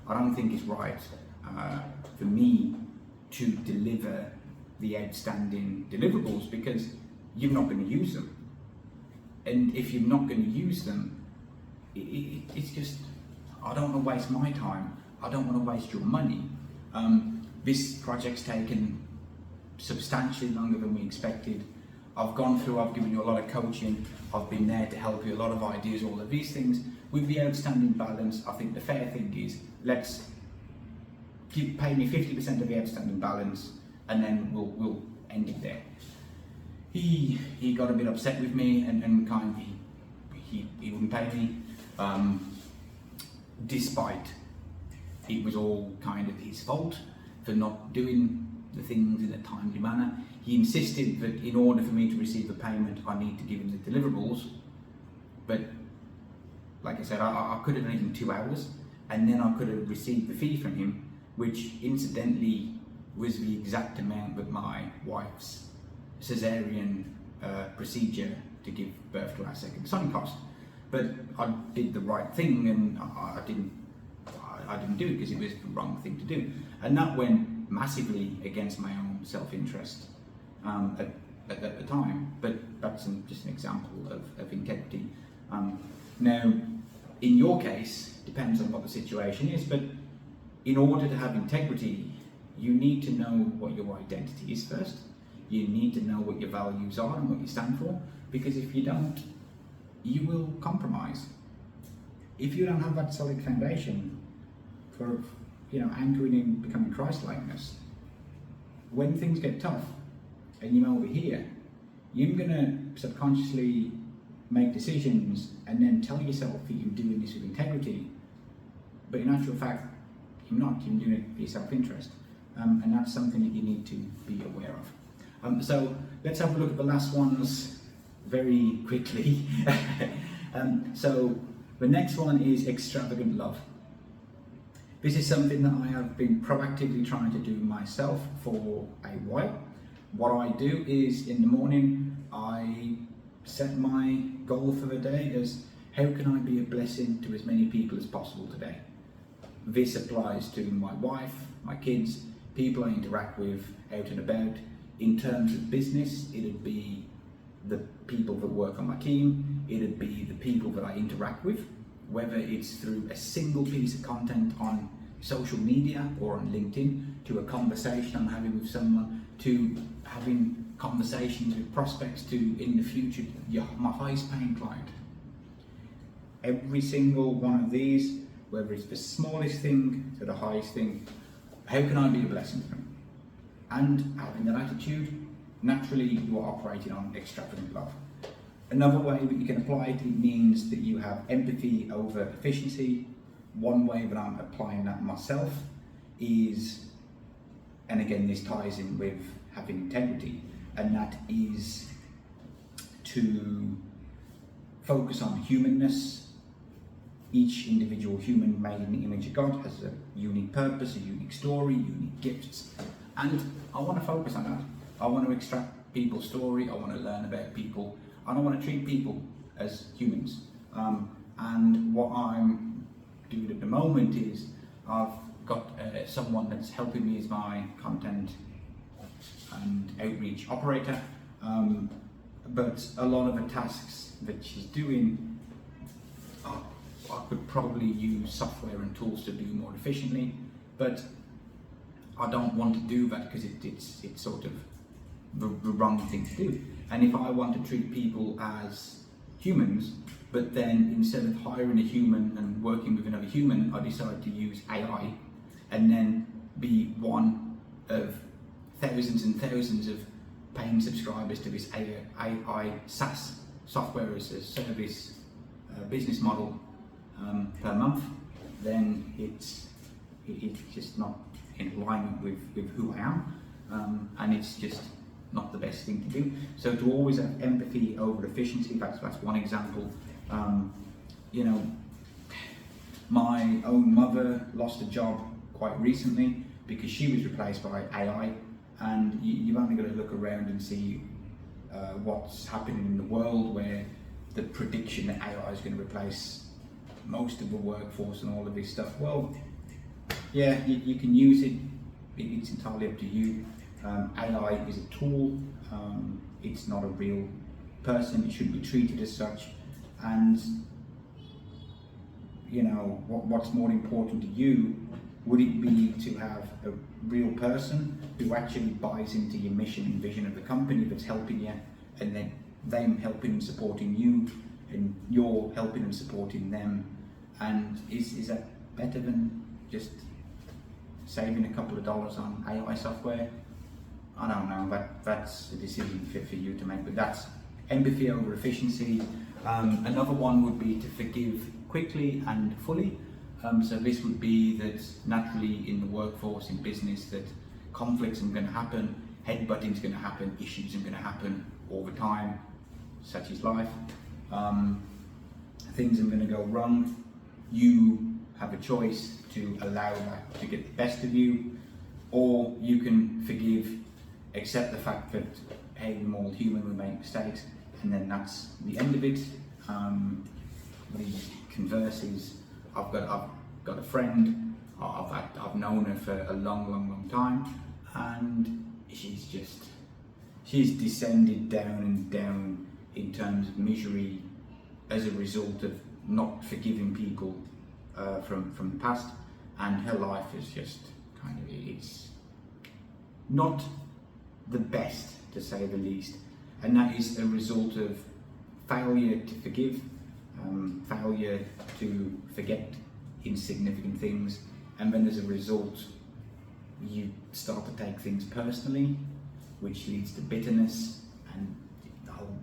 I don't think it's right for me to deliver the outstanding deliverables because you're not going to use them. And if you're not going to use them, it's just, I don't want to waste my time. I don't want to waste your money. This project's taken substantially longer than we expected. I've given you a lot of coaching. I've been there to help you, a lot of ideas, all of these things. With the outstanding balance, I think the fair thing is, pay me 50% of the outstanding balance, and then we'll end it there. He got a bit upset with me and kind of he wouldn't pay me, despite it was all kind of his fault for not doing the things in a timely manner. He insisted that in order for me to receive the payment, I need to give him the deliverables. But like I said, I could have done it in 2 hours, and then I could have received the fee from him, which incidentally was the exact amount that my wife's cesarean procedure to give birth to our second son cost. But I did the right thing, and I didn't do it because it was the wrong thing to do, and that went massively against my own self-interest at the time. But that's just an example of integrity. Now, in your case, depends on what the situation is, but in order to have integrity, you need to know what your identity is first. You need to know what your values are and what you stand for, because if you don't, you will compromise. If you don't have that solid foundation for, anchoring in becoming Christ-likeness, when things get tough and you're over here, you're gonna subconsciously make decisions and then tell yourself that you're doing this with integrity, but in actual fact, you're not. You're doing it for your self-interest, and that's something that you need to be aware of. So let's have a look at the last ones very quickly. So the next one is extravagant love. This is something that I have been proactively trying to do myself for a while. What I do is in the morning, I set my goal for the day as, how can I be a blessing to as many people as possible today? This applies to my wife, my kids, people I interact with out and about. In terms of business, it'd be the people that work on my team, it'd be the people that I interact with, whether it's through a single piece of content on social media or on LinkedIn, to a conversation I'm having with someone, to having conversations with prospects, to in the future, my highest paying client. Every single one of these, whether it's the smallest thing to the highest thing, how can I be a blessing to them? And having that attitude, naturally you are operating on extravagant love. Another way that you can apply it means that you have empathy over efficiency. One way that I'm applying that myself is, and again this ties in with having integrity, and that is to focus on humanness. Each individual human made in the image of God has a unique purpose, a unique story, unique gifts, and I want to focus on that. I want to extract people's story, I want to learn about people, and I want to treat people as humans. And what I'm doing at the moment is I've got someone that's helping me as my content and outreach operator, but a lot of the tasks that she's doing, I could probably use software and tools to do more efficiently, but I don't want to do that because it's sort of the wrong thing to do. And if I want to treat people as humans, but then instead of hiring a human and working with another human, I decide to use AI and then be one of thousands and thousands of paying subscribers to this AI SaaS, software as a service business model per month, then it's just not in alignment with who I am, and it's just not the best thing to do. So to always have empathy over efficiency, that's one example. You know, my own mother lost a job quite recently because she was replaced by AI, and you've only got to look around and see what's happening in the world, where the prediction that AI is going to replace most of the workforce and all of this stuff. Well, yeah, you can use it, it's entirely up to you. AI is a tool, it's not a real person, it shouldn't be treated as such. And you know, what's more important to you? Would it be to have a real person who actually buys into your mission and vision of the company that's helping you, and then them helping and supporting you, and you're helping and supporting them? And is that better than just saving a couple of dollars on AI software? I don't know, that's a decision for you to make, but that's empathy over efficiency. Another one would be to forgive quickly and fully. So this would be that naturally in the workforce, in business, that conflicts are going to happen, headbutting is going to happen, issues are going to happen all the time, such is life. Things are going to go wrong. You have a choice to allow that to get the best of you, or you can forgive, accept the fact that, hey, we're all human, we make mistakes, and then that's the end of it. The converse is, I've got a friend, I've known her for a long time, and she's descended down and down in terms of misery as a result of not forgiving people from the past, and her life is just it's not the best, to say the least, and that is a result of failure to forgive, failure to forget insignificant things, and then as a result you start to take things personally, which leads to bitterness and a whole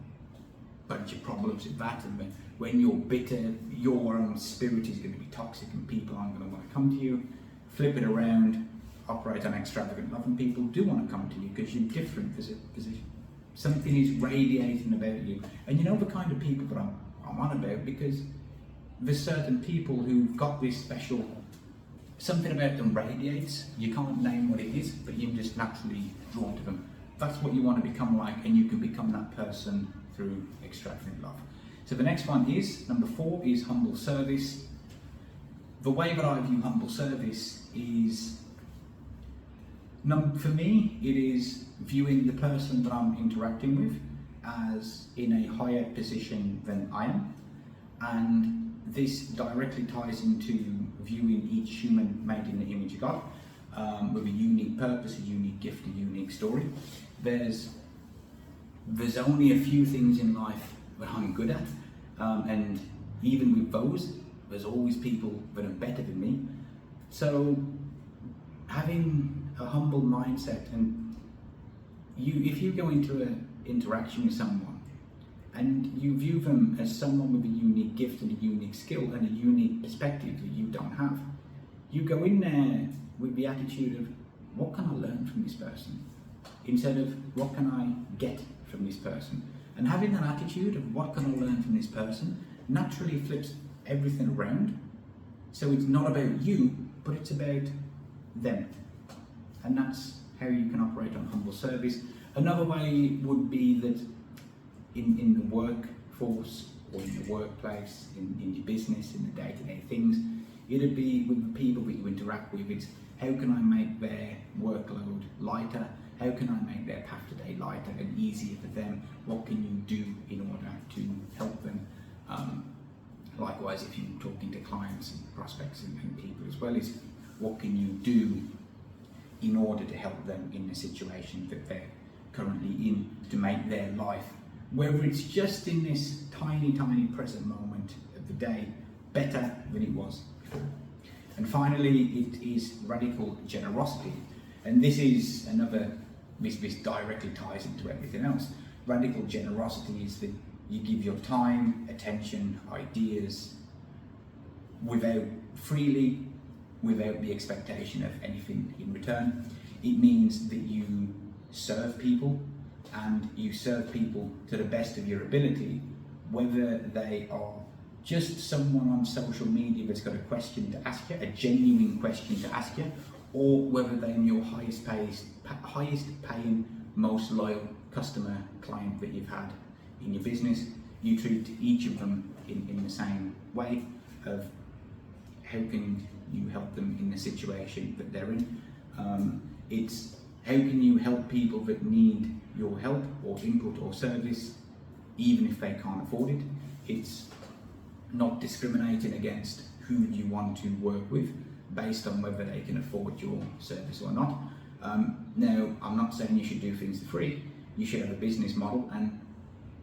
bunch of problems with that. And when you're bitter, your own spirit is going to be toxic and people aren't going to want to come to you. Flip it around, operate on extravagant love, and people do want to come to you because you're different. There's something is radiating about you, and you know the kind of people that I'm on about, because there's certain people who've got this special, something about them radiates. You can't name what it is, but you're just naturally drawn to them. That's what you want to become like, and you can become that person through extravagant love. So the next one is, number 4, is humble service. The way that I view humble service is, for me, it is viewing the person that I'm interacting with as in a higher position than I am, and this directly ties into viewing each human made in the image of God, with a unique purpose, a unique gift, a unique story. There's only a few things in life that I'm good at, and even with those, there's always people that are better than me. So having a humble mindset, and if you go into an interaction with someone and you view them as someone with a unique gift and a unique skill and a unique perspective that you don't have, you go in there with the attitude of, what can I learn from this person? Instead of, what can I get from this person? And having that attitude of, what can I learn from this person, naturally flips everything around. So it's not about you, but it's about them. And that's how you can operate on humble service. Another way would be that in the workforce, or in the workplace, in your business, in the day-to-day things, it'd be with the people that you interact with. It's, how can I make their workload lighter? How can I make their path today lighter and easier for them? What can you do in order to help them? Likewise, if you're talking to clients and prospects and people as well, is what can you do in order to help them in the situation that they're currently in, to make their life whether it's just in this tiny, tiny present moment of the day, better than it was before. And finally, it is radical generosity. And this is another, this directly ties into everything else. Radical generosity is that you give your time, attention, ideas, freely, without the expectation of anything in return. It means that you serve people, and you serve people to the best of your ability, whether they are just someone on social media that's got a question to ask you, a genuine question to ask you, or whether they're your highest paying, most loyal customer, client that you've had in your business. You treat each of them in the same way of how can you help them in the situation that they're in. It's how can you help people that need your help or input or service, even if they can't afford it. It's not discriminating against who you want to work with based on whether they can afford your service or not. Now, I'm not saying you should do things for free. You should have a business model, and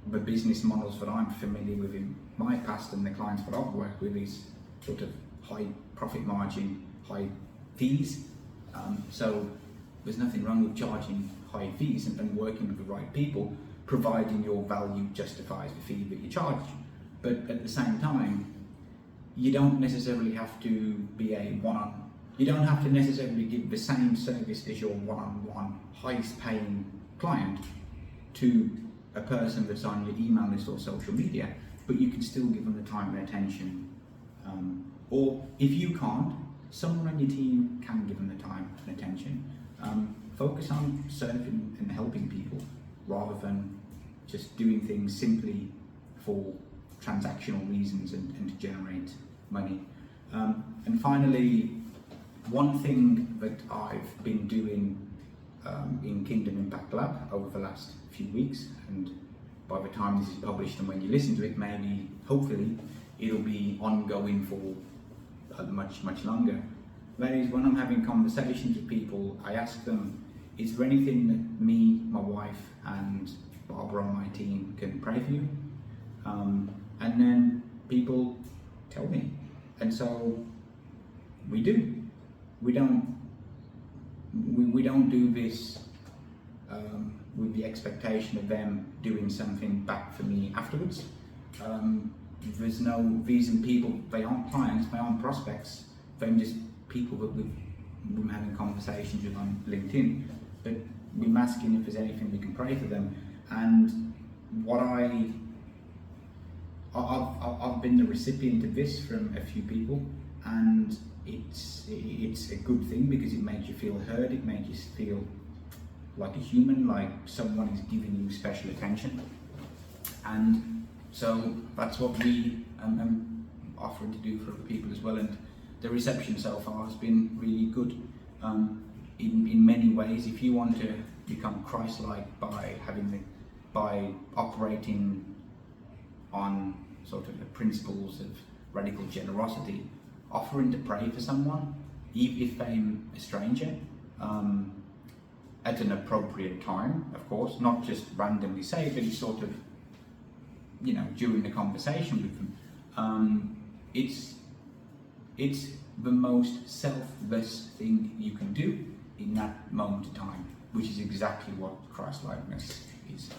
the business models that I'm familiar with in my past and the clients that I've worked with is sort of high profit margin, high fees. So there's nothing wrong with charging high fees and working with the right people, providing your value justifies the fee that you charge. But at the same time, you don't necessarily have to be you don't have to necessarily give the same service as your one-on-one highest paying client to a person that's on your email list or social media, but you can still give them the time and attention. Or if you can't, someone on your team can give them the time and attention. Focus on serving and helping people rather than just doing things simply for transactional reasons and to generate money. And finally, one thing that I've been doing in Kingdom Impact Lab over the last few weeks, and by the time this is published and when you listen to it, maybe, hopefully, it'll be ongoing for much, much longer. That is, when I'm having conversations with people, I ask them, is there anything that me, my wife, and Barbara on my team can pray for you? And then people tell me. And so we do. We don't do this with the expectation of them doing something back for me afterwards. There's no, these are people, they aren't clients, they aren't prospects, they're just people that we're having conversations with on LinkedIn, but we're asking if there's anything we can pray for them. And what I've been the recipient of this from a few people, and it's a good thing because it makes you feel heard, it makes you feel like a human, like someone is giving you special attention. And so that's what we offering to do for other people as well. And the reception so far has been really good. In many ways, if you want to become Christ-like by operating on sort of the principles of radical generosity, offering to pray for someone, even if they're a stranger, at an appropriate time, of course, not just randomly say, but it's sort of, during the conversation with them. It's the most selfless thing you can do in that moment of time, which is exactly what Christ-likeness is.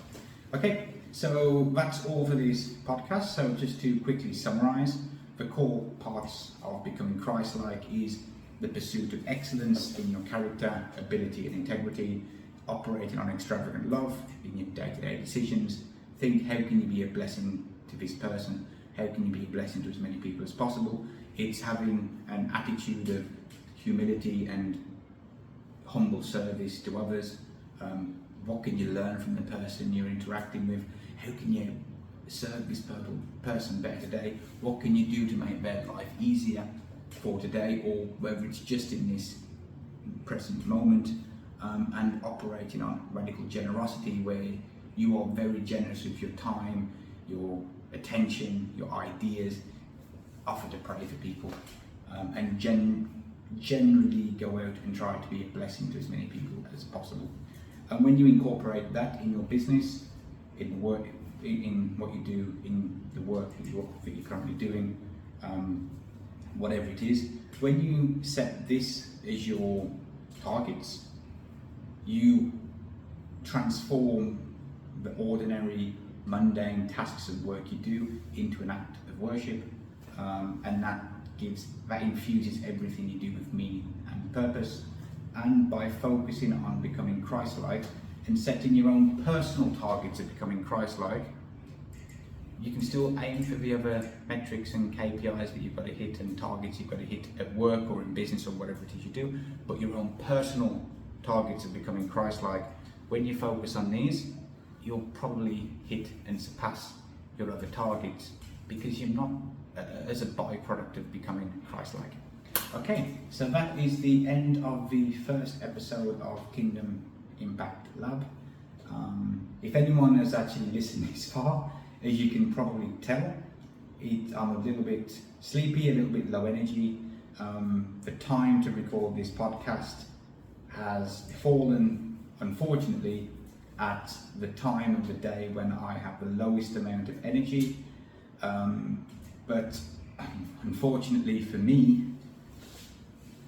Okay, so that's all for this podcast. So just to quickly summarize, the core parts of becoming Christ-like is the pursuit of excellence in your character, ability and integrity, operating on extravagant love in your day-to-day decisions. Think, how can you be a blessing to this person? How can you be a blessing to as many people as possible? It's having an attitude of humility and humble service to others. What can you learn from the person you're interacting with? How can you serve this person better today? What can you do to make their life easier for today, or whether it's just in this present moment, and operating on radical generosity where you are very generous with your time, your attention, your ideas, offer to pray for people, and generally go out and try to be a blessing to as many people as possible. And when you incorporate that in your business, in in what you do, in the work that you're currently doing, whatever it is. When you set this as your targets, you transform the ordinary, mundane tasks of work you do into an act of worship, and that infuses everything you do with meaning and purpose. And by focusing on becoming Christ-like and setting your own personal targets of becoming Christ-like, you can still aim for the other metrics and KPIs that you've got to hit and targets you've got to hit at work or in business or whatever it is you do, but your own personal targets of becoming Christ-like, when you focus on these, you'll probably hit and surpass your other targets because you're not as a byproduct of becoming Christ-like. Okay, so that is the end of the first episode of Kingdom Impact Lab. If anyone has actually listened this far, as you can probably tell, I'm a little bit sleepy, a little bit low energy. The time to record this podcast has fallen, unfortunately, at the time of the day when I have the lowest amount of energy. But unfortunately for me,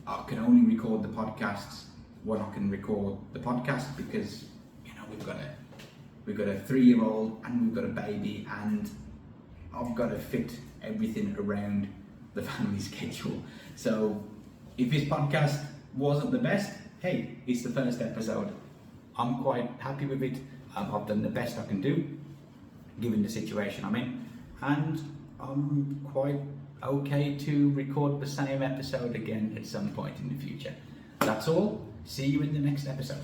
I can only record the podcasts when I can record the podcast, because we've got a 3-year-old and we've got a baby, and I've got to fit everything around the family schedule. So if this podcast wasn't the best, hey, it's the first episode. I'm quite happy with it. I've done the best I can do given the situation I'm in, and I'm quite okay to record the same episode again at some point in the future. That's all. See you in the next episode.